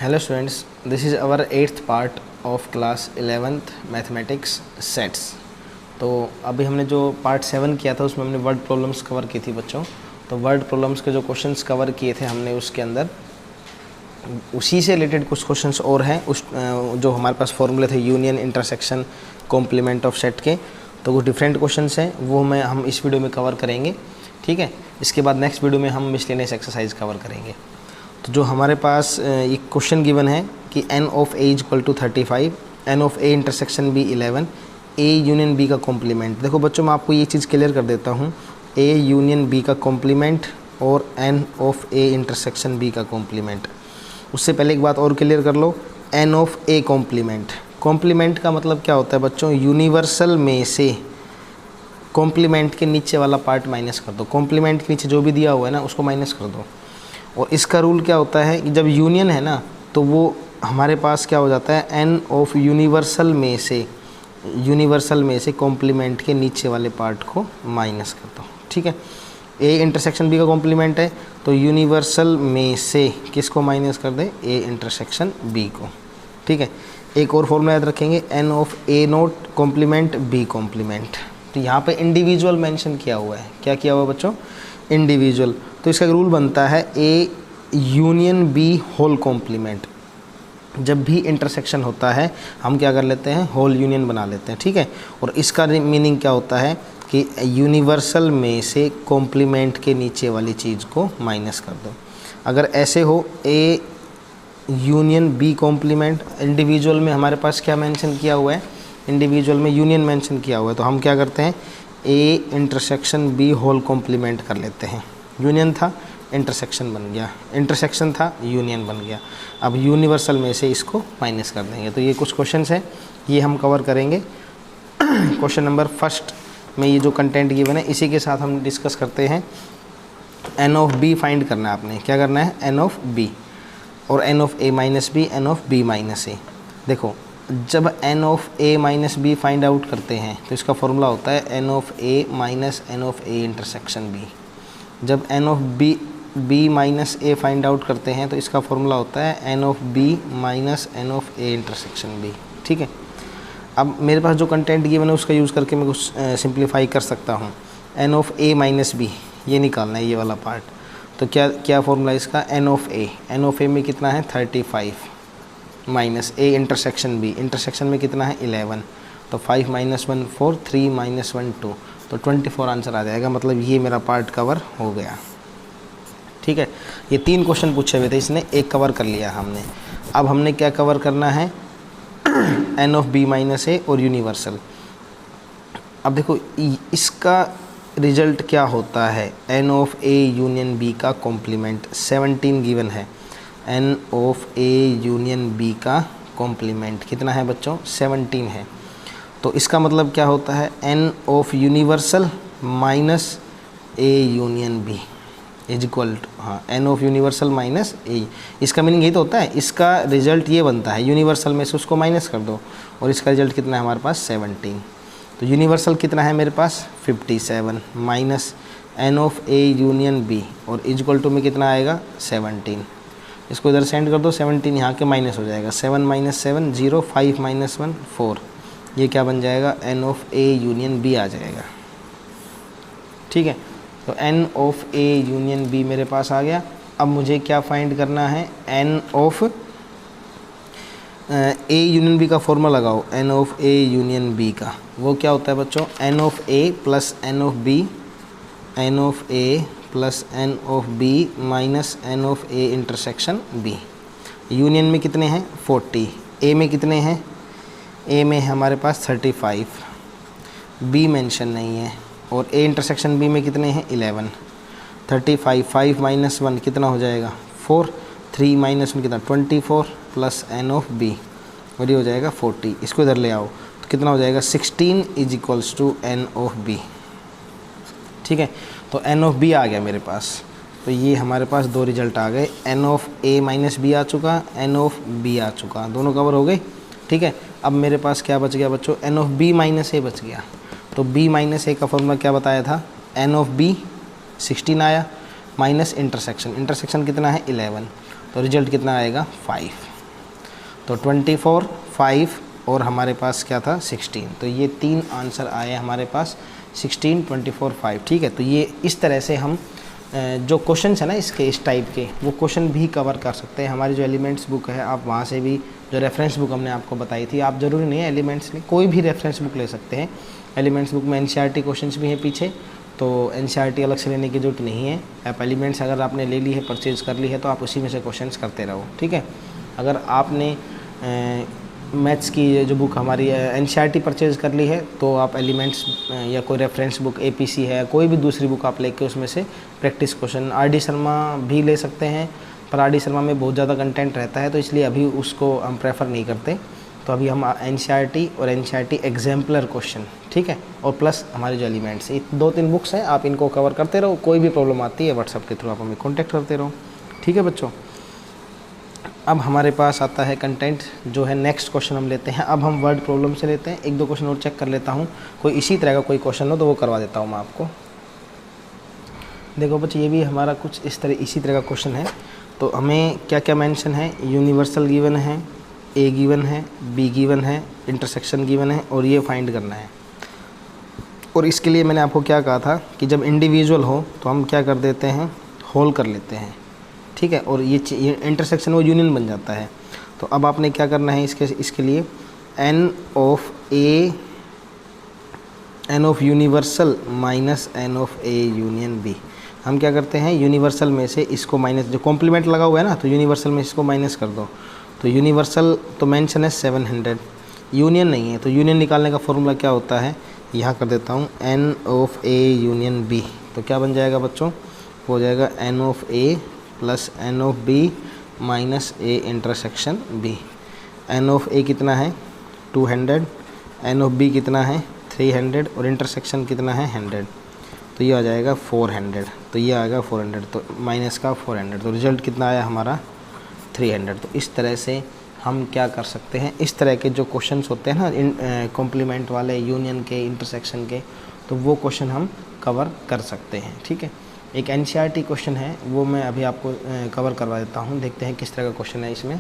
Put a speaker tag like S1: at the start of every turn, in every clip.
S1: Hello students, this is our 8th part of class 11th mathematics sets. तो अभी हमने जो पार्ट 7 किया था उसमें हमने वर्ड प्रॉब्लम्स कवर की थी बच्चों। तो वर्ड प्रॉब्लम्स के जो क्वेश्चंस कवर किए थे हमने, उसके अंदर उसी से रिलेटेड कुछ क्वेश्चंस और हैं। उस जो हमारे पास फॉर्मूले थे union, intersection, complement of set के, तो कुछ डिफरेंट क्वेश्चंस हैं, वो हम इस वीडियो में कवर करेंगे। ठीक है, इसके बाद नेक्स्ट वीडियो में हम मिसलेनियस एक्सरसाइज कवर करेंगे। तो जो हमारे पास एक क्वेश्चन गिवन है कि n of a equal to 35, n of a intersection b 11, a union b का कॉम्प्लीमेंट। देखो बच्चों, मैं आपको ये चीज़ क्लियर कर देता हूँ, a यूनियन b का कॉम्प्लीमेंट और n of a intersection b का कॉम्प्लीमेंट। उससे पहले एक बात और क्लियर कर लो, n of a complement. Complement का मतलब क्या होता है बच्चों? यूनिवर्सल में से कॉम्प्लीमेंट के नीचे वाला पार्ट माइनस कर दो। कॉम्प्लीमेंट के नीचे जो भी दिया हुआ है ना, उसको माइनस कर दो। और इसका रूल क्या होता है कि जब यूनियन है ना, तो वो हमारे पास क्या हो जाता है, n ऑफ यूनिवर्सल में से कॉम्प्लीमेंट के नीचे वाले पार्ट को माइनस कर दो। ठीक है, a इंटरसेक्शन b का कॉम्प्लीमेंट है, तो यूनिवर्सल में से किसको माइनस कर दे? a इंटरसेक्शन b को। ठीक है, एक और फॉर्मूला याद रखेंगे, n of a not complement b complement. तो यहाँ पे इंडिविजुअल मेंशन किया हुआ है। क्या किया हुआ है बच्चों? इंडिविजुअल। तो इसका रूल बनता है a union b whole complement. जब भी इंटरसेक्शन होता है हम क्या कर लेते हैं? होल यूनियन बना लेते हैं। ठीक है, और इसका मीनिंग क्या होता है कि यूनिवर्सल में से कॉम्प्लीमेंट के नीचे वाली चीज़ को माइनस कर दो। अगर ऐसे हो a union b complement, individual में हमारे पास क्या मेंशन किया हुआ है? इंडिविजुअल में यूनियन मेंशन किया हुआ है, तो हम क्या करते हैं? a intersection b whole complement कर लेते हैं। यूनियन था, इंटरसेक्शन बन गया, इंटरसेक्शन था, यूनियन बन गया। अब यूनिवर्सल में से इसको माइनस कर देंगे। तो ये कुछ क्वेश्चंस हैं, ये हम कवर करेंगे। क्वेश्चन नंबर फर्स्ट में ये जो कंटेंट गिवन है, इसी के साथ हम डिस्कस करते हैं। n ऑफ b फाइंड करना है आपने। क्या करना है? n ऑफ b और n of a minus b, n of b minus a। देखो, जब n of a minus b find out करते हैं तो इसका फॉर्मूला होता है n of a minus n of a intersection b। जब n of b minus a find out करते हैं तो इसका फॉर्मूला होता है n of b minus n of a intersection b। ठीक है, अब मेरे पास जो कंटेंट गिवन है उसका यूज़ करके मैं कुछ सिंप्लीफाई कर सकता हूँ। n of a minus b ये निकालना है, ये वाला पार्ट। तो क्या फॉर्मूला इसका? n ऑफ a में कितना है? 35 minus a intersection b, intersection में कितना है? 11। तो 5 माइनस 1 4, 3 माइनस 1 2, तो 24 आंसर आ जाएगा। मतलब ये मेरा पार्ट कवर हो गया। ठीक है, ये 3 क्वेश्चन पूछे हुए थे, इसने एक कवर कर लिया हमने। अब हमने क्या कवर करना है? n of b minus a और यूनिवर्सल। अब देखो इसका रिजल्ट क्या होता है? n of a union b का कॉम्प्लीमेंट 17 गिवन है। n of a union b का कॉम्प्लीमेंट कितना है बच्चों? 17 है। तो इसका मतलब क्या होता है? n of universal minus a union b is equal to, हाँ, n of universal minus a। इसका मीनिंग यही तो होता है। इसका रिजल्ट ये बनता है, यूनिवर्सल में से उसको माइनस कर दो, और इसका रिजल्ट कितना है हमारे पास? 17। तो यूनिवर्सल कितना है मेरे पास? 57 minus n of a union b, और इज इक्वल टू में कितना आएगा? 17। इसको इधर सेंड कर दो, 17 यहाँ के माइनस हो जाएगा। 7 माइनस 7 0, 5 माइनस 1 4, ये क्या बन जाएगा? n of a union b आ जाएगा। ठीक है, तो n of a union b मेरे पास आ गया। अब मुझे क्या फाइंड करना है? n of a union b का फॉर्मूला लगाओ। n of a union b का वो क्या होता है बच्चों? n of a plus n of b, n of a plus n of b minus n of a intersection b। Union में कितने हैं? 40। a में कितने हैं? a में हमारे पास 35, b मेंशन नहीं है, और a इंटरसेक्शन b में कितने हैं? 11। 35, 5 माइनस 1 कितना हो जाएगा? 4, 3 माइनस 1 कितना? 24 प्लस n ऑफ b, और ये हो जाएगा 40। इसको इधर ले आओ तो कितना हो जाएगा? 16 is equals to n of b। ठीक है, तो n ऑफ b आ गया मेरे पास। तो ये हमारे पास 2 रिजल्ट आ गए। n of a minus b आ चुका, n ऑफ b आ चुका, दोनों कवर हो गए। ठीक है, अब मेरे पास क्या बच गया बच्चों? n of b minus a बच गया। तो b माइनस a का फॉर्मूला क्या बताया था? n ऑफ b 16 आया, माइनस इंटरसेक्शन, इंटरसेक्शन कितना है? 11। तो रिजल्ट कितना आएगा? 5। तो 24, 5 और हमारे पास क्या था 16। तो ये 3 आंसर आए हमारे पास 16, 24, 5। ठीक है, तो ये इस तरह से हम जो क्वेश्चंस है ना इसके इस टाइप के वो क्वेश्चन भी कवर कर सकते हैं। हमारी जो एलिमेंट्स बुक है आप वहाँ से भी, जो रेफरेंस बुक हमने आपको बताई थी, आप ज़रूरी नहीं है एलिमेंट्स में, कोई भी रेफरेंस बुक ले सकते हैं। एलिमेंट्स बुक में एनसीईआरटी क्वेश्चंस भी हैं पीछे, तो एनसीईआरटी अलग से लेने की जरूरत नहीं है। आप एलिमेंट्स अगर आपने ले ली है, परचेज कर ली है, तो आप उसी में से क्वेश्चंस करते रहो। ठीक है, अगर आपने मैथ्स की जो बुक हमारी एनसीईआरटी परचेज़ कर ली है तो आप एलिमेंट्स या कोई रेफरेंस बुक एपीसी है, कोई भी दूसरी बुक आप लेके उसमें से प्रैक्टिस क्वेश्चन, आरडी शर्मा भी ले सकते हैं, पर आरडी शर्मा में बहुत ज़्यादा कंटेंट रहता है तो इसलिए अभी उसको हम प्रेफर नहीं करते। तो अभी हम एनसीईआरटी और एनसीईआरटी एग्जाम्पलर क्वेश्चन, ठीक है, और प्लस हमारे जो एलिमेंट्स, ये 2-3 बुक्स हैं, आप इनको कवर करते रहो। कोई भी प्रॉब्लम आती है व्हाट्सएप के थ्रू आप हमें कॉन्टैक्ट करते रहो। ठीक है बच्चों, अब हमारे पास आता है कंटेंट जो है नेक्स्ट क्वेश्चन हम लेते हैं। अब हम वर्ड प्रॉब्लम से लेते हैं। 1-2 क्वेश्चन और चेक कर लेता हूँ, कोई इसी तरह का कोई क्वेश्चन हो तो वो करवा देता हूँ मैं आपको। देखो बच्चे, ये भी हमारा कुछ इसी तरह का क्वेश्चन है। तो हमें क्या क्या मेंशन है, यूनिवर्सल गिवन है, ए गिवन है, बी गिवन है, इंटरसेक्शन गिवन है और ये फाइंड करना है। और इसके लिए मैंने आपको क्या कहा था कि जब इंडिविजुअल हो तो हम क्या कर देते हैं, होल कर लेते हैं। ठीक है, और ये इंटरसेक्शन वो यूनियन बन जाता है। तो अब आपने क्या करना है इसके लिए n of universal minus n of A union b. हम क्या करते हैं, यूनिवर्सल में से इसको माइनस, जो कॉम्प्लीमेंट लगा हुआ है ना, तो यूनिवर्सल में इसको माइनस कर दो। तो यूनिवर्सल तो मेंशन है 700, यूनियन नहीं है, तो यूनियन निकालने का फॉर्मूला क्या होता है, यहाँ कर देता हूँ n of A union B. तो क्या बन जाएगा बच्चों, हो जाएगा n of A plus n of B minus A intersection B. N of A कितना है 200, एन ऑफ बी कितना है 300 और इंटरसेक्शन कितना है 100। तो ये आ जाएगा 400, तो ये आएगा 400, तो माइनस का 400, तो रिजल्ट कितना आया हमारा 300। तो इस तरह से हम क्या कर सकते हैं, इस तरह के जो क्वेश्चंस होते हैं ना कॉम्प्लीमेंट वाले, यूनियन के, इंटरसेक्शन के, तो वो क्वेश्चन हम कवर कर सकते हैं। ठीक है, एक एनसीईआरटी क्वेश्चन है वो मैं अभी आपको कवर करवा देता हूँ। देखते हैं किस तरह का क्वेश्चन है इसमें।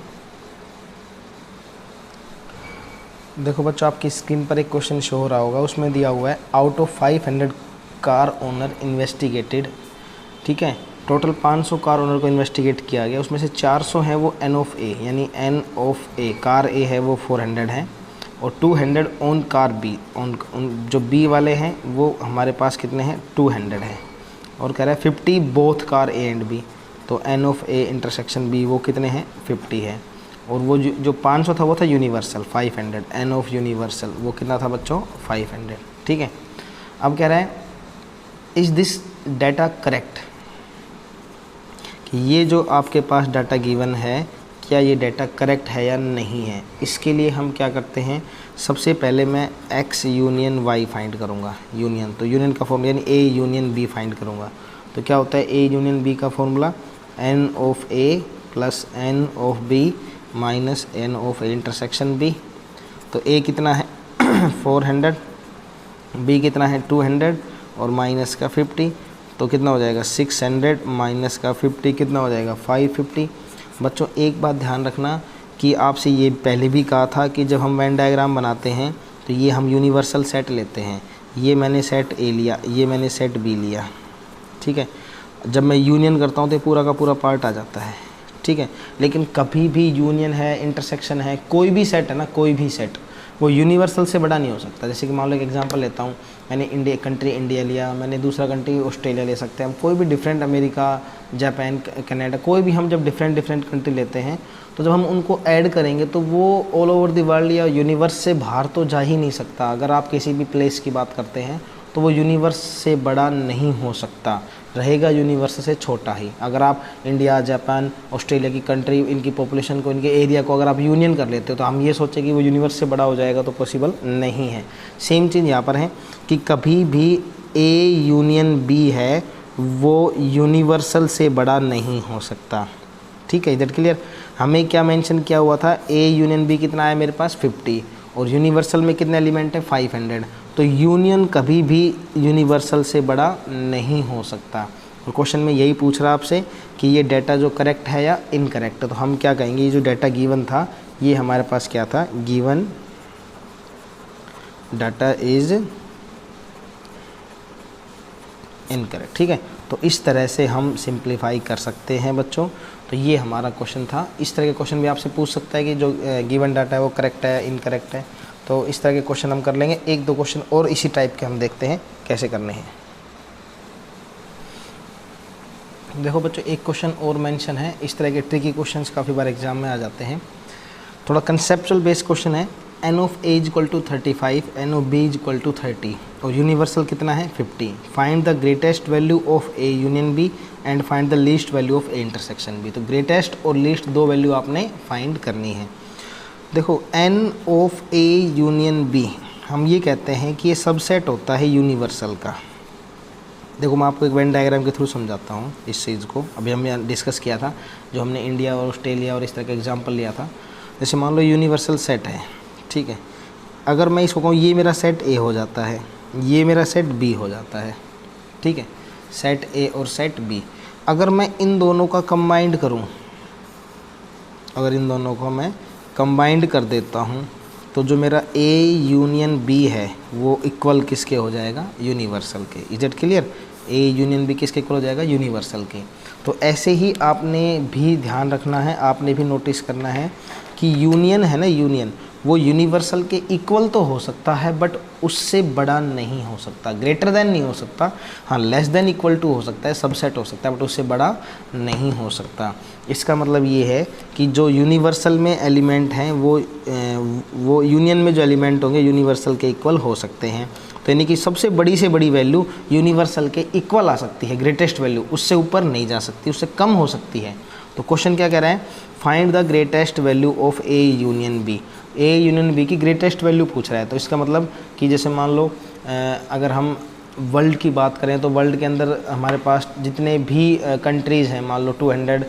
S1: देखो बच्चों, आपकी स्क्रीन पर एक क्वेश्चन शो हो रहा होगा, उसमें दिया हुआ है out of 500 car owner investigated. ठीक है, टोटल 500 कार ओनर को इन्वेस्टिगेट किया गया, उसमें से 400 है वो एन ऑफ ए, यानी एन ऑफ ए कार ए है वो 400 है, और 200 ऑन कार बी, जो बी वाले हैं वो हमारे पास कितने हैं 200 है। और कह रहा है 50 both car A and B, तो n of A intersection B वो कितने हैं 50 है। और वो जो 500 था वो था यूनिवर्सल 500, एन ऑफ यूनिवर्सल वो कितना था बच्चों 500। ठीक है, अब कह रहा है इज दिस डाटा करेक्ट, कि ये जो आपके पास डाटा गिवन है क्या ये डाटा करेक्ट है या नहीं है। इसके लिए हम क्या करते हैं, सबसे पहले मैं x यूनियन y फाइंड करूँगा। यूनियन, तो यूनियन का फॉर्मूला यानी a यूनियन b फाइंड करूँगा। तो क्या होता है a यूनियन b का formula n of a plus n of b minus n of a intersection b। तो a कितना है 400, b कितना है 200 और माइनस का 50, तो कितना हो जाएगा 600 माइनस का 50 कितना हो जाएगा 550। बच्चों एक बात ध्यान रखना कि आपसे ये पहले भी कहा था कि जब हम वेन डायग्राम बनाते हैं तो ये हम यूनिवर्सल सेट लेते हैं। ये मैंने सेट ए लिया, ये मैंने सेट बी लिया। ठीक है, जब मैं यूनियन करता हूँ तो पूरा का पूरा पार्ट आ जाता है। ठीक है, लेकिन कभी भी यूनियन है, इंटरसेक्शन है, कोई भी सेट है ना, कोई भी सेट वो यूनिवर्सल से बड़ा नहीं हो सकता। जैसे कि मान लो एक एग्जांपल लेता हूँ, मैंने कंट्री इंडिया लिया, मैंने दूसरा कंट्री ऑस्ट्रेलिया ले सकते हैं हम, कोई भी डिफरेंट, अमेरिका, जापान, कनाडा, कोई भी हम जब डिफरेंट कंट्री लेते हैं तो जब हम उनको ऐड करेंगे तो वो ऑल ओवर द वर्ल्ड या यूनिवर्स से बाहर तो जा ही नहीं सकता। अगर आप किसी भी प्लेस की बात करते हैं तो वो यूनिवर्स से बड़ा नहीं हो सकता, रहेगा यूनिवर्स से छोटा ही। अगर आप इंडिया, जापान, ऑस्ट्रेलिया की कंट्री, इनकी पॉपुलेशन को, इनके एरिया को अगर आप यूनियन कर लेते हो तो हम ये सोचें कि वो यूनिवर्स से बड़ा हो जाएगा, तो पॉसिबल नहीं है। सेम चीज़ यहाँ पर है कि कभी भी ए यूनियन बी है वो यूनिवर्सल से बड़ा नहीं हो सकता। ठीक है, इधर क्लियर। हमें क्या मेंशन किया हुआ था, ए यूनियन बी कितना है मेरे पास 50 और यूनिवर्सल में कितने एलिमेंट है 500, तो यूनियन कभी भी यूनिवर्सल से बड़ा नहीं हो सकता। और क्वेश्चन में यही पूछ रहा आपसे कि ये डाटा जो करेक्ट है या इनकरेक्ट है, तो हम क्या कहेंगे, ये जो डाटा गिवन था ये हमारे पास क्या था, गिवन डाटा इज इनकरेक्ट। ठीक है, तो इस तरह से हम सिंप्लीफाई कर सकते हैं बच्चों। तो ये हमारा क्वेश्चन था। इस तरह के क्वेश्चन भी आपसे पूछ सकता है कि जो गिवन डाटा है वो करेक्ट है इनकरेक्ट है। तो इस तरह के क्वेश्चन हम कर लेंगे। एक दो क्वेश्चन और इसी टाइप के हम देखते हैं कैसे करने हैं। देखो बच्चों, एक क्वेश्चन और मेंशन है। इस तरह के ट्रिकी क्वेश्चंस काफ़ी बार एग्जाम में आ जाते हैं। थोड़ा कंसेप्चुअल बेस्ड क्वेश्चन है। N of a is equal to 35, n of b is equal to 30 और यूनिवर्सल कितना है 50। Find the greatest value of A union b and find the least value of A intersection B. तो greatest और least दो value आपने find करनी है। देखो, n of A union b, हम ये कहते हैं कि ये सबसेट होता है यूनिवर्सल का। देखो, मैं आपको एक वेन डायग्राम के थ्रू समझाता हूँ इस चीज़ को। अभी हमने डिस्कस किया था, जो हमने इंडिया और ऑस्ट्रेलिया और इस तरह का एग्जाम्पल लिया था। जैसे मान लो यूनिवर्सल सेट है, ठीक है। अगर मैं इसको कहूँ ये मेरा सेट ए हो जाता है, ये मेरा सेट बी हो जाता है, ठीक है, सेट ए और सेट बी। अगर मैं इन दोनों का कंबाइंड करूँ, अगर इन दोनों को मैं कंबाइंड कर देता हूँ, तो जो मेरा ए यूनियन बी है वो इक्वल किसके हो जाएगा, यूनिवर्सल के। Is it clear? A union b किसके इक्वल हो जाएगा, यूनिवर्सल के। तो ऐसे ही आपने भी ध्यान रखना है, आपने भी नोटिस करना है कि यूनियन है ना, यूनियन वो यूनिवर्सल के इक्वल तो हो सकता है बट उससे बड़ा नहीं हो सकता, ग्रेटर देन नहीं हो सकता। हाँ, लेस देन इक्वल टू हो सकता है, सबसेट हो सकता है, बट उससे बड़ा नहीं हो सकता। इसका मतलब ये है कि जो यूनिवर्सल में एलिमेंट हैं वो यूनियन में जो एलिमेंट होंगे यूनिवर्सल के इक्वल हो सकते हैं। तो यानी कि सबसे बड़ी से बड़ी वैल्यू यूनिवर्सल के इक्वल आ सकती है, ग्रेटेस्ट वैल्यू, उससे ऊपर नहीं जा सकती, उससे कम हो सकती है। तो क्वेश्चन क्या कह रहा है, find the greatest value of A union b. A union b की ग्रेटेस्ट वैल्यू पूछ रहा है। तो इसका मतलब कि जैसे मान लो अगर हम वर्ल्ड की बात करें तो वर्ल्ड के अंदर हमारे पास जितने भी कंट्रीज़ हैं, मान लो 200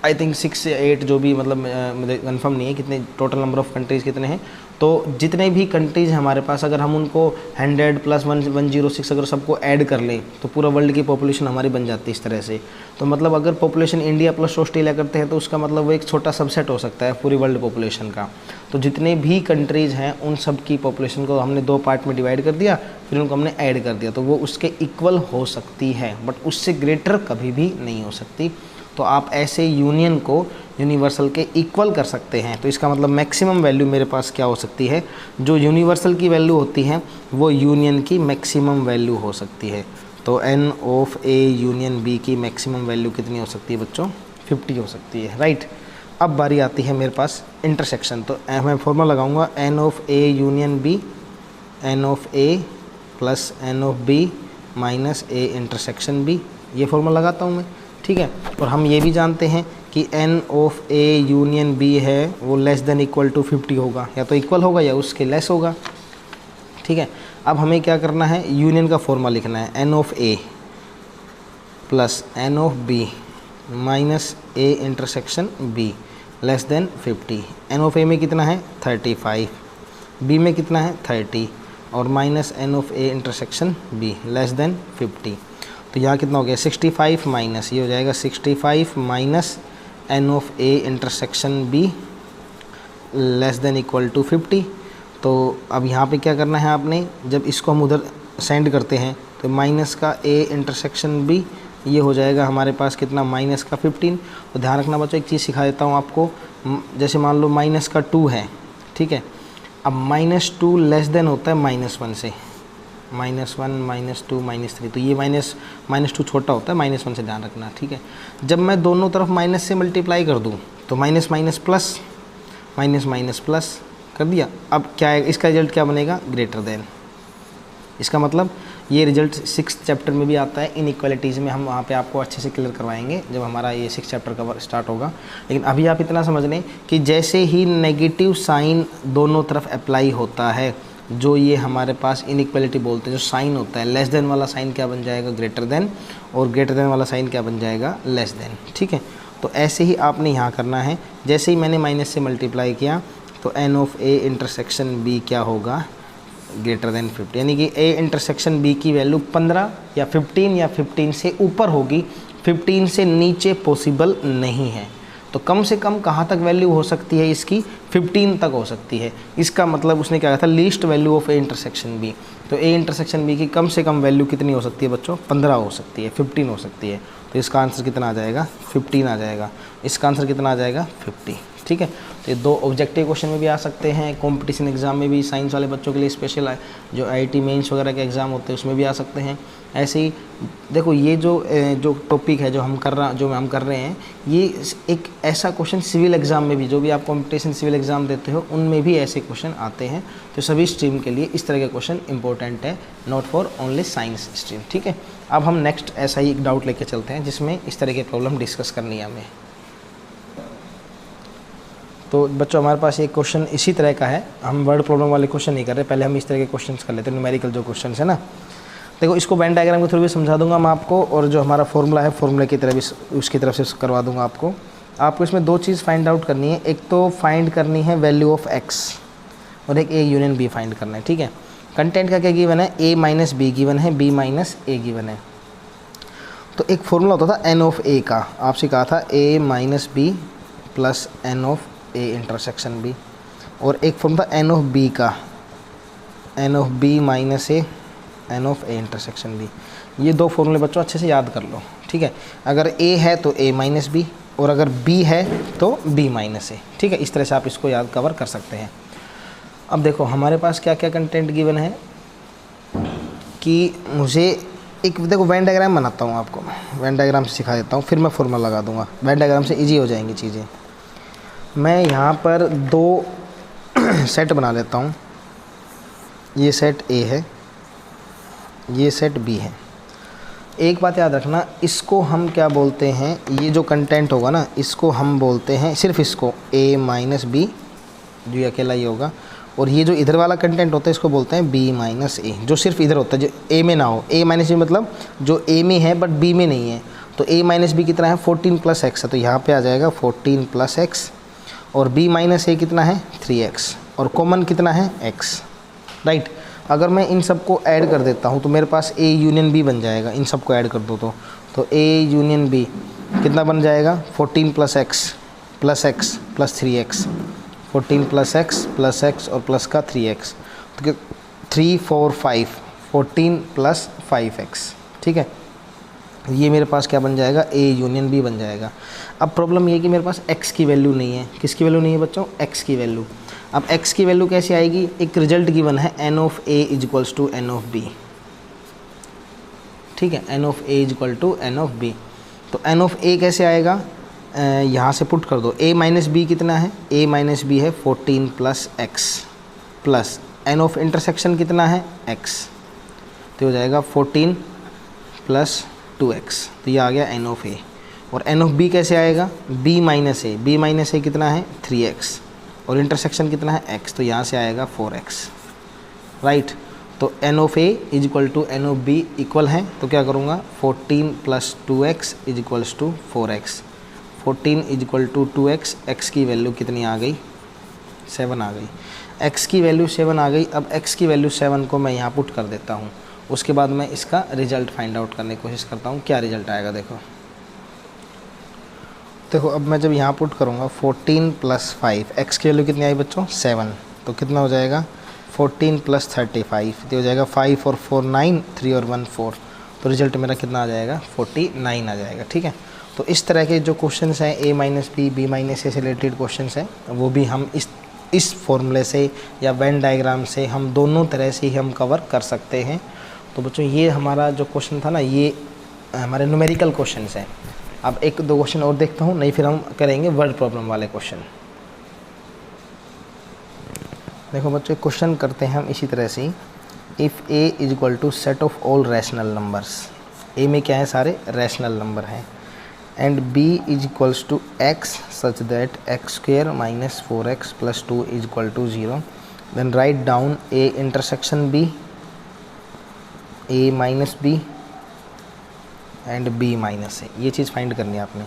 S1: आई थिंक 6 या 8 जो भी, मतलब मुझे कन्फर्म नहीं है कितने टोटल नंबर ऑफ़ कंट्रीज़ कितने हैं। तो जितने भी कंट्रीज़ हैं हमारे पास, अगर हम उनको 100 + 106 अगर सबको ऐड कर लें तो पूरा वर्ल्ड की पॉपुलेशन हमारी बन जाती है इस तरह से। तो मतलब अगर पॉपुलेशन इंडिया प्लस ऑस्ट्रेलिया करते हैं तो उसका मतलब वो एक छोटा सबसेट हो सकता है पूरी वर्ल्ड पॉपुलेशन का। तो जितने भी कंट्रीज़ हैं उन सब की पॉपुलेशन को हमने 2 पार्ट में डिवाइड कर दिया, फिर उनको हमने ऐड कर दिया, तो वो उसके इक्वल हो सकती है बट उससे ग्रेटर कभी भी नहीं हो सकती। तो आप ऐसे यूनियन को यूनिवर्सल के इक्वल कर सकते हैं। तो इसका मतलब मैक्सिमम वैल्यू मेरे पास क्या हो सकती है, जो यूनिवर्सल की वैल्यू होती है वो यूनियन की मैक्सिमम वैल्यू हो सकती है। तो n of A union b की मैक्सिमम वैल्यू कितनी हो सकती है बच्चों, 50 हो सकती है, राइट। अब बारी आती है मेरे पास इंटरसेक्शन। तो मैं फॉर्मूला लगाऊंगा n of A union B, n of A plus n of B minus A intersection B. ये फॉर्मूला लगाता हूँ मैं, ठीक है। और हम ये भी जानते हैं कि n of A union B है वो लेस देन इक्वल टू 50 होगा, या तो इक्वल होगा या उसके लेस होगा, ठीक है। अब हमें क्या करना है, यूनियन का फॉर्मूला लिखना है n of A plus n of B minus A intersection B less than 50। N of A में कितना है 35, बी में कितना है 30 और minus n of A intersection B less than 50। तो यहाँ कितना हो गया 65 माइनस, ये हो जाएगा 65 minus n of A intersection B less than equal to 50। तो अब यहाँ पे क्या करना है आपने, जब इसको हम उधर सेंड करते हैं तो माइनस का ए इंटरसेक्शन बी, ये हो जाएगा हमारे पास कितना माइनस का 15। तो ध्यान रखना बच्चों, एक चीज़ सिखा देता हूँ आपको। जैसे मान लो माइनस का 2 है, ठीक है। अब -2 लेस देन होता है -1 से, -1 -2 -3, तो ये -2 छोटा होता है -1 से, ध्यान रखना, ठीक है। जब मैं दोनों तरफ माइनस से मल्टीप्लाई कर दूँ तो minus minus plus, minus minus plus कर दिया। अब क्या है, इसका रिजल्ट क्या बनेगा, ग्रेटर देन। इसका मतलब ये रिजल्ट 6th चैप्टर में भी आता है, इनइक्वालिटीज़ में। हम वहाँ पे आपको अच्छे से क्लियर करवाएंगे जब हमारा ये 6th चैप्टर का स्टार्ट होगा। लेकिन अभी आप इतना समझ लें कि जैसे ही नेगेटिव साइन दोनों तरफ अप्लाई होता है, जो ये हमारे पास इनइक्वालिटी बोलते हैं, जो साइन होता है, लेस देन वाला साइन क्या बन जाएगा, ग्रेटर देन, और ग्रेटर देन वाला साइन क्या बन जाएगा, लेस देन, ठीक है। तो ऐसे ही आपने यहाँ करना है। जैसे ही मैंने माइनस से मल्टीप्लाई किया तो n of A intersection B क्या होगा, ग्रेटर देन 50, यानी कि ए इंटरसेक्शन बी की वैल्यू 15 या 15 या 15 से ऊपर होगी, 15 से नीचे पॉसिबल नहीं है। तो कम से कम कहाँ तक वैल्यू हो सकती है इसकी, 15 तक हो सकती है। इसका मतलब उसने क्या कहा था, least value of A intersection B. तो ए इंटरसेक्शन बी की कम से कम वैल्यू कितनी हो सकती है बच्चों, 15 हो सकती है, 15 हो सकती है। तो इसका आंसर कितना आ जाएगा, 15 आ जाएगा। इसका आंसर कितना आ जाएगा, 50। ठीक है, तो ये 2 ऑब्जेक्टिव क्वेश्चन में भी आ सकते हैं, कंपटीशन एग्जाम में भी, साइंस वाले बच्चों के लिए स्पेशल जो आईआईटी मेंस वगैरह के एग्ज़ाम होते हैं उसमें भी आ सकते हैं। ऐसे ही देखो ये जो टॉपिक है जो हम कर रहे हैं, ये एक ऐसा क्वेश्चन सिविल एग्ज़ाम में भी, जो भी आप कंपटीशन सिविल एग्ज़ाम देते हो उनमें भी ऐसे क्वेश्चन आते हैं। तो सभी स्ट्रीम के लिए इस तरह के क्वेश्चन इंपॉर्टेंट है, not for only science stream. ठीक है, अब हम नेक्स्ट ऐसा ही एक डाउट लेके चलते हैं जिसमें इस तरह की प्रॉब्लम डिस्कस करनी है हमें। तो बच्चों हमारे पास एक क्वेश्चन इसी तरह का है, हम वर्ड प्रॉब्लम वाले क्वेश्चन नहीं कर रहे, पहले हम इस तरह के क्वेश्चंस कर लेते हैं, न्यूमेरिकल जो क्वेश्चन है ना। देखो इसको वेन डायग्राम के थ्रू भी समझा दूंगा मैं आपको, और जो हमारा फॉर्मूला है फॉर्मूले की तरह भी उसकी तरफ से करवा दूंगा आपको इसमें 2 चीज़ फाइंड आउट करनी है। एक तो फाइंड करनी है वैल्यू ऑफ एक्स, और एक ए यूनियन बी फाइंड करना है। ठीक है, कंटेंट का क्या गिवन है, ए माइनस बी गिवन है, बी माइनस ए गिवन है। तो एक फॉर्मूला होता था एन ऑफ ए का, आपसे कहा था A minus B plus n of A intersection B, और एक फॉर्मूला था एन ऑफ बी का, n of B minus A, n of A intersection B. ये 2 फॉर्मूले बच्चों अच्छे से याद कर लो। ठीक है, अगर ए है तो ए माइनस बी, और अगर बी है तो बी माइनस ए। ठीक है, इस तरह से आप इसको याद कवर कर सकते हैं। अब देखो हमारे पास क्या क्या कंटेंट गिवन है कि मुझे एक, देखो वेन डायग्राम बनाता हूँ आपको, वेन डायग्राम से सिखा देता हूँ, फिर मैं फॉर्मूला लगा दूंगा। वेन डायग्राम से इजी हो जाएंगी चीज़ें। मैं यहाँ पर 2 सेट बना लेता हूँ, ये सेट ए है, ये सेट बी है। एक बात याद रखना, इसको हम क्या बोलते हैं, ये जो कंटेंट होगा ना इसको हम बोलते हैं, सिर्फ इसको ए माइनस बी, जो ये अकेला ही होगा, और ये जो इधर वाला कंटेंट होता है इसको बोलते हैं बी माइनस ए, जो सिर्फ इधर होता है, जो ए में ना हो। ए माइनस बी मतलब जो ए में है बट बी में नहीं है। तो ए माइनस बी कितना है, 14 प्लस एक्स है, तो यहाँ पे आ जाएगा 14 प्लस एक्स, और बी माइनस ए कितना है, 3x, और कॉमन कितना है, x। राइट, अगर मैं इन सब को ऐड कर देता हूँ तो मेरे पास ए यूनियन बी बन जाएगा। इन सब को ऐड कर दो तो ए यूनियन बी कितना बन जाएगा, 14 plus x plus 3x, 14 plus x और प्लस का 3x, तो 3 4 5, 14 प्लस 5x। ठीक है, ये मेरे पास क्या बन जाएगा, ए यूनियन बी बन जाएगा। अब प्रॉब्लम ये है कि मेरे पास x की वैल्यू नहीं है। किसकी वैल्यू नहीं है बच्चों, x की वैल्यू। अब x की वैल्यू कैसे आएगी, एक रिजल्ट गिवन है n of a equals to n of b। ठीक है, n of a equal to n of b। तो n ऑफ a कैसे आएगा, यहाँ से पुट कर दो, a माइनस बी कितना है, a माइनस बी है 14 plus x, plus n of intersection कितना है, x, तो हो जाएगा 14 प्लस 2x, तो ये आ गया n ऑफ a। और n ऑफ b कैसे आएगा, b माइनस ए कितना है 3x, और इंटरसेक्शन कितना है x, तो यहाँ से आएगा 4x। राइट, तो n of a is equal to n of b equal है, तो क्या करूँगा, 14 plus 2x is equals to 4x। 14 is equal to 2x, x की वैल्यू कितनी आ गई, 7 आ गई। x की वैल्यू 7 आ गई। अब x की वैल्यू 7 को मैं यहाँ पुट कर देता हूँ, उसके बाद मैं इसका रिजल्ट फाइंड आउट करने की कोशिश करता हूँ, क्या रिजल्ट आएगा। देखो अब मैं जब यहाँ पुट करूँगा 14 प्लस 5, एक्स की वैल्यू कितनी आई बच्चों, 7, तो कितना हो जाएगा 14 प्लस 35, तो हो जाएगा 5 और 4 9, 3 और 1 4, तो रिजल्ट मेरा कितना आ जाएगा 49 आ जाएगा। ठीक है, तो इस तरह के जो क्वेश्चंस हैं ए माइनस बी माइनस ए से रिलेटेड क्वेश्चंस हैं, वो भी हम इस फॉर्मूले से या वेन डायग्राम से हम दोनों तरह से ही हम कवर कर सकते हैं। तो बच्चों ये हमारा जो क्वेश्चन था ना, ये हमारे न्यूमेरिकल क्वेश्चंस हैं। अब 1-2 क्वेश्चन और देखता हूँ, नहीं फिर हम करेंगे वर्ड प्रॉब्लम वाले क्वेश्चन। देखो बच्चों क्वेश्चन करते हैं हम इसी तरह से, if A is equal to set of all rational numbers, A में क्या है, सारे रैशनल नंबर हैं, and B is equals to x such that x square minus 4x plus 2 is equal to 0, then write down A intersection B, A minus B and B minus A. ये चीज़ find करनी है आपने।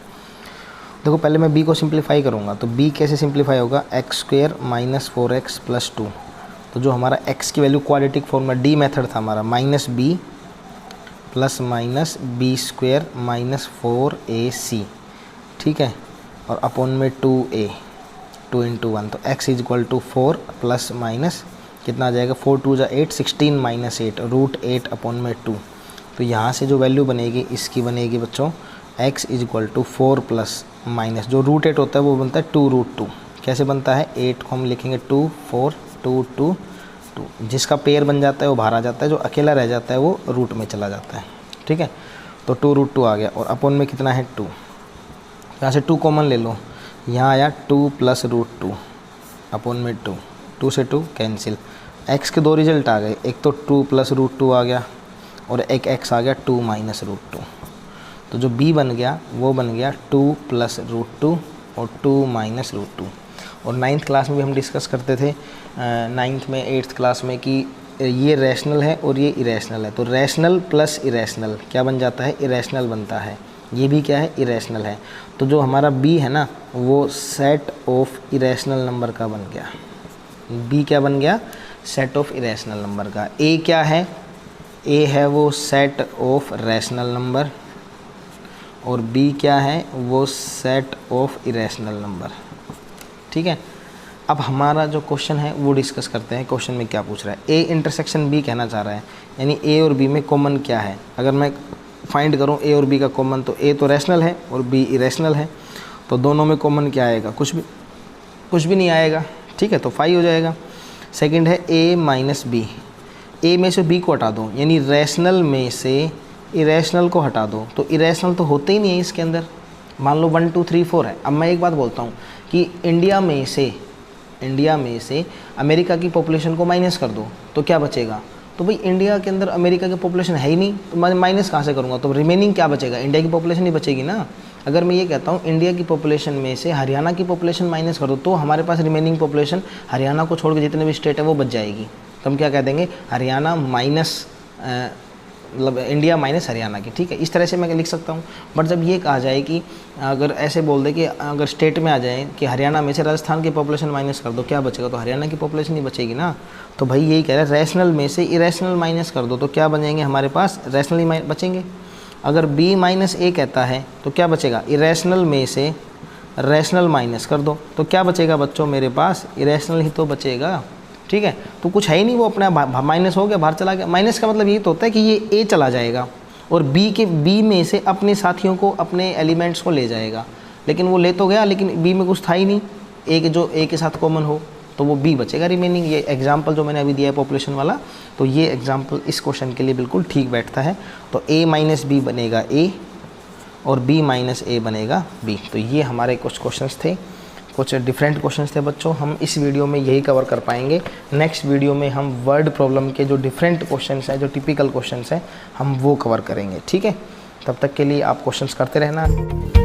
S1: देखो पहले मैं b को simplify करूँगा, तो b कैसे सिंप्लीफाई होगा, x square minus 4x plus 2, तो जो हमारा x की वैल्यू क्वाड्रेटिक फॉर्म में डी मेथड था हमारा, minus b plus minus B square minus 4ac। ठीक है, और अपॉन में 2a, 2 इंटू 1, तो x is equal to 4 plus minus कितना आ जाएगा, 4 2 जा 8, 16 माइनस 8 रूट 8 अपॉन में 2। तो यहाँ से जो वैल्यू बनेगी इसकी बनेगी बच्चों x is equal to 4 plus minus जो रूट 8 होता है वो बनता है 2 रूट 2। कैसे बनता है, 8 को हम लिखेंगे 2 4 2 2 2, जिसका पेयर बन जाता है वो बाहर आ जाता है, जो अकेला रह जाता है वो रूट में चला जाता है। ठीक है, तो 2 रूट 2 आ गया और अपॉन में कितना है 2, यहाँ से 2 कॉमन ले लो, यहाँ आया 2 प्लस रूट 2 अपॉन में 2, 2 से 2 कैंसिल। x के दो रिजल्ट आ गए, एक तो 2 प्लस रूट 2 आ गया और एक x आ गया 2 माइनस रूट 2। तो जो b बन गया वो बन गया 2 प्लस रूट 2 और 2 माइनस रूट 2। और 9th क्लास में भी हम डिस्कस करते थे 9th में 8th क्लास में कि ये रैशनल है और ये इरेशनल है। तो रैशनल प्लस इरेशनल क्या बन जाता है, इरेशनल बनता है। ये भी क्या है, इरेशनल है। तो जो हमारा b है ना वो सेट ऑफ इरेशनल नंबर का बन गया। b क्या बन गया, सेट ऑफ इरेशनल नंबर का। a क्या है, a है वो सेट ऑफ रैशनल नंबर और b क्या है वो सेट ऑफ इरेशनल नंबर। ठीक है, अब हमारा जो क्वेश्चन है वो डिस्कस करते हैं। क्वेश्चन में क्या पूछ रहा है, a इंटरसेक्शन b कहना चाह रहा है, यानी a और b में कॉमन क्या है। अगर मैं फाइंड करूं a और b का कॉमन, तो a तो रैशनल है और b इरेशनल है, तो दोनों में कॉमन क्या आएगा, कुछ भी नहीं आएगा। ठीक है, तो 5 हो जाएगा। सेकंड है a माइनस b, a में से b को हटा दो, यानी रैशनल में से इरेशनल को हटा दो, तो इरेशनल तो होते ही नहीं है इसके अंदर। मान लो 1 2 3 4 है। अब मैं एक बात बोलता हूँ कि इंडिया में से अमेरिका की पॉपुलेशन को माइनस कर दो तो क्या बचेगा, तो भाई इंडिया के अंदर अमेरिका की पॉपुलेशन है ही नहीं, तो मैं माइनस कहाँ से करूँगा, तो रिमेनिंग क्या बचेगा, इंडिया की पॉपुलेशन ही बचेगी ना। अगर मैं ये कहता हूँ इंडिया की पॉपुलेशन में से हरियाणा की पॉपुलेशन माइनस कर दो, तो हमारे पास रिमेनिंग पॉपुलेशन हरियाणा को छोड़ के जितने भी स्टेट है वो बच जाएगी। तो हम क्या कह देंगे, हरियाणा माइनस मतलब इंडिया माइनस हरियाणा की। ठीक है, इस तरह से मैं लिख सकता हूँ। बट जब ये कहा जाए कि अगर ऐसे बोल दे कि अगर स्टेट में आ जाए कि हरियाणा में से राजस्थान की पॉपुलेशन माइनस कर दो, क्या बचेगा, तो हरियाणा की पॉपुलेशन ही बचेगी ना। तो भाई यही कह रहा है रैशनल में से इरेशनल माइनस कर दो तो क्या बचेंगे हमारे पास, रैशनल ही बचेंगे। अगर b माइनस a कहता है तो क्या बचेगा, इरेशनल में से रैशनल माइनस कर दो तो क्या बचेगा बच्चों, मेरे पास इरेशनल ही तो बचेगा। ठीक है, तो कुछ है ही नहीं, वो अपना माइनस हो गया, बाहर चला गया। माइनस का मतलब ये तो होता है कि ये a चला जाएगा और b में से अपने साथियों को, अपने एलिमेंट्स को ले जाएगा। लेकिन वो ले तो गया, लेकिन b में कुछ था ही नहीं, a के साथ कॉमन हो, तो वो b बचेगा रिमेनिंग। ये एग्जाम्पल जो मैंने अभी दिया है पॉपुलेशन वाला, तो ये एग्जाम्पल इस क्वेश्चन के लिए बिल्कुल ठीक बैठता है। तो a माइनस b बनेगा a और b माइनस a बनेगा b। तो ये हमारे कुछ क्वेश्चंस थे, कुछ डिफरेंट क्वेश्चंस थे बच्चों। हम इस वीडियो में यही कवर कर पाएंगे। नेक्स्ट वीडियो में हम वर्ड प्रॉब्लम के जो डिफरेंट क्वेश्चंस हैं, जो टिपिकल क्वेश्चंस हैं, हम वो कवर करेंगे। ठीक है, तब तक के लिए आप क्वेश्चंस करते रहना।